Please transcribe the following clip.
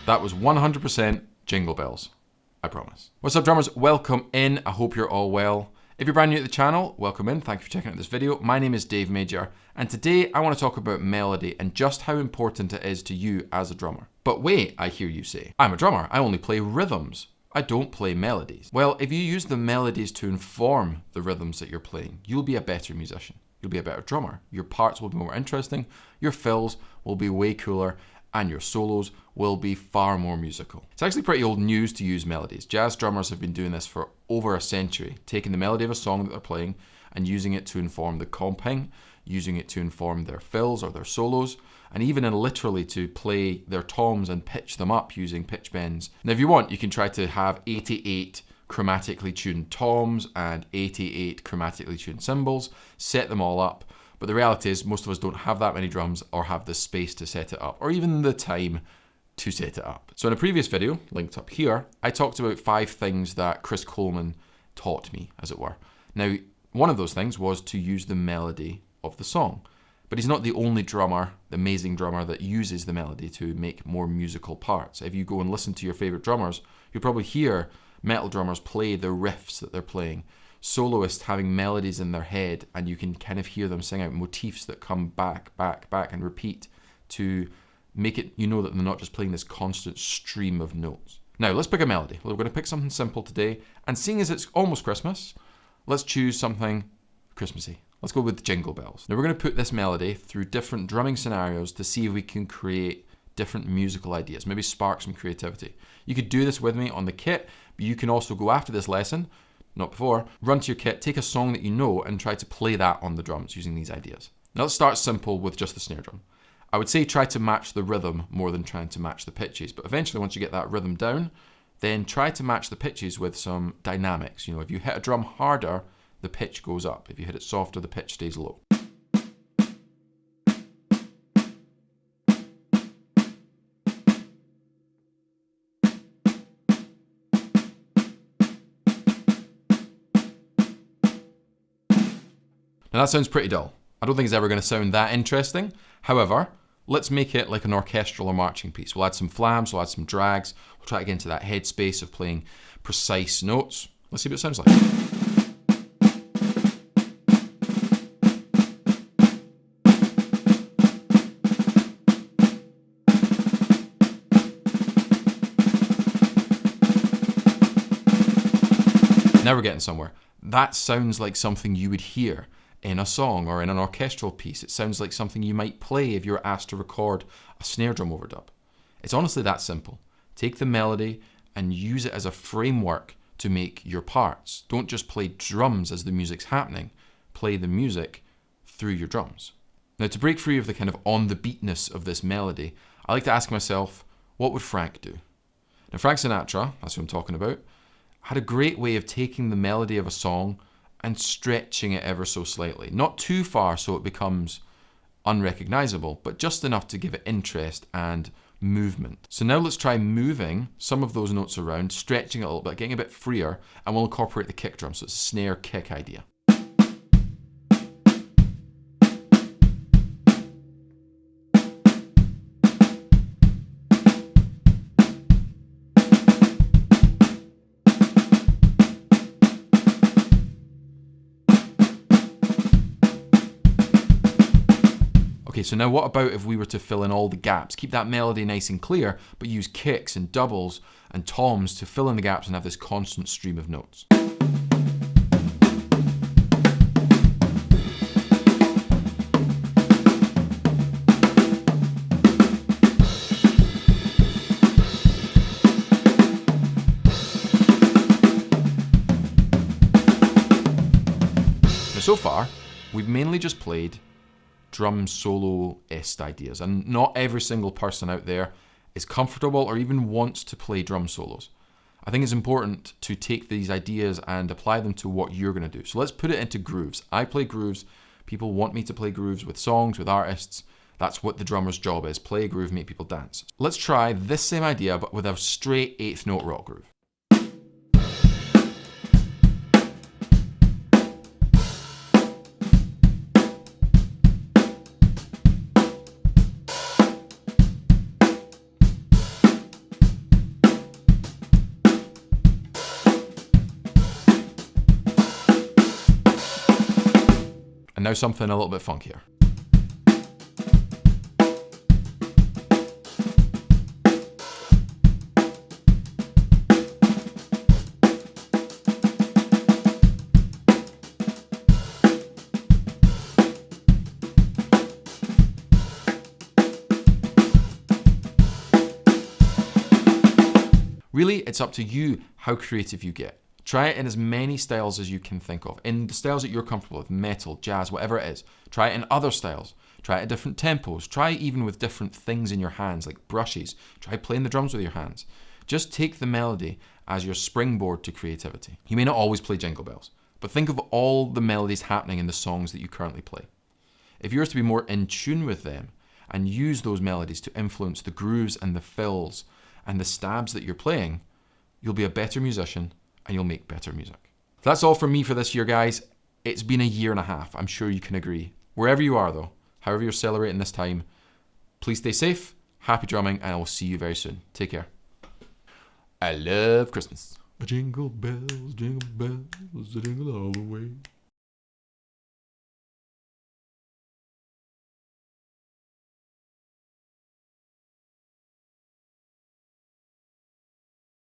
That was 100% Jingle Bells, I promise. What's up, drummers? Welcome in. I hope you're all well. If you're brand new to the channel, welcome in. Thank you for checking out this video. My name is Dave Major, and today I want to talk about melody and just how important it is to you as a drummer. But wait, I hear you say, I'm a drummer. I only play rhythms. I don't play melodies. Well, if you use the melodies to inform the rhythms that you're playing, you'll be a better musician. You'll be a better drummer. Your parts will be more interesting, your fills will be way cooler, and your solos will be far more musical. It's actually pretty old news to use melodies. Jazz drummers have been doing this for over a century, taking the melody of a song that they're playing and using it to inform the comping, using it to inform their fills or their solos, and even literally to play their toms and pitch them up using pitch bends. Now, if you want, you can try to have 88 chromatically tuned toms and 88 chromatically tuned cymbals, set them all up. But the reality is most of us don't have that many drums or have the space to set it up, or even the time to set it up. So in a previous video, linked up here, I talked about 5 things that Chris Coleman taught me, as it were. Now, one of those things was to use the melody of the song. But he's not the only drummer, the amazing drummer, that uses the melody to make more musical parts. If you go and listen to your favorite drummers, you'll probably hear metal drummers play the riffs that they're playing. Soloists having melodies in their head, and you can kind of hear them sing out motifs that come back, and repeat to make it, you know, that they're not just playing this constant stream of notes. Now, let's pick a melody. We're going to pick something simple today, and seeing as it's almost Christmas, let's choose something Christmassy. Let's go with Jingle Bells. Now, we're going to put this melody through different drumming scenarios to see if we can create different musical ideas, maybe spark some creativity. You could do this with me on the kit, but you can also go after this lesson, not before, run to your kit, take a song that you know and try to play that on the drums using these ideas. Now let's start simple with just the snare drum. I would say try to match the rhythm more than trying to match the pitches, but eventually once you get that rhythm down, then try to match the pitches with some dynamics. You know, if you hit a drum harder, the pitch goes up. If you hit it softer, the pitch stays low. Now that sounds pretty dull. I don't think it's ever going to sound that interesting. However, let's make it like an orchestral or marching piece. We'll add some flams, we'll add some drags, we'll try to get into that headspace of playing precise notes. Let's see what it sounds like. Now we're getting somewhere. That sounds like something you would hear in a song or in an orchestral piece. It sounds like something you might play if you're asked to record a snare drum overdub. It's honestly that simple. Take the melody and use it as a framework to make your parts. Don't just play drums as the music's happening. Play the music through your drums. Now, to break free of the kind of on the beatness of this melody, I like to ask myself, what would Frank do? Now, Frank Sinatra, that's who I'm talking about, had a great way of taking the melody of a song and stretching it ever so slightly. Not too far so it becomes unrecognizable, but just enough to give it interest and movement. So now let's try moving some of those notes around, stretching it a little bit, getting a bit freer, and we'll incorporate the kick drum. So it's a snare kick idea. Okay, so now what about if we were to fill in all the gaps? Keep that melody nice and clear, but use kicks and doubles and toms to fill in the gaps and have this constant stream of notes. Now, so far, we've mainly just played drum solo-est ideas, and not every single person out there is comfortable or even wants to play drum solos. I think it's important to take these ideas and apply them to what you're going to do. So let's put it into grooves. I play grooves. People want me to play grooves with songs, with artists. That's what the drummer's job is. Play a groove, make people dance. Let's try this same idea, but with a straight 8th note rock groove. And now something a little bit funkier. Really, it's up to you how creative you get. Try it in as many styles as you can think of. In the styles that you're comfortable with, metal, jazz, whatever it is. Try it in other styles. Try it at different tempos. Try even with different things in your hands, like brushes. Try playing the drums with your hands. Just take the melody as your springboard to creativity. You may not always play Jingle Bells, but think of all the melodies happening in the songs that you currently play. If you were to be more in tune with them and use those melodies to influence the grooves and the fills and the stabs that you're playing, you'll be a better musician and you'll make better music. That's all from me for this year, guys. It's been a year and a half. I'm sure you can agree. Wherever you are though, however you're celebrating this time, please stay safe, happy drumming, and I will see you very soon. Take care. I love Christmas. Jingle bells, jingle all the way.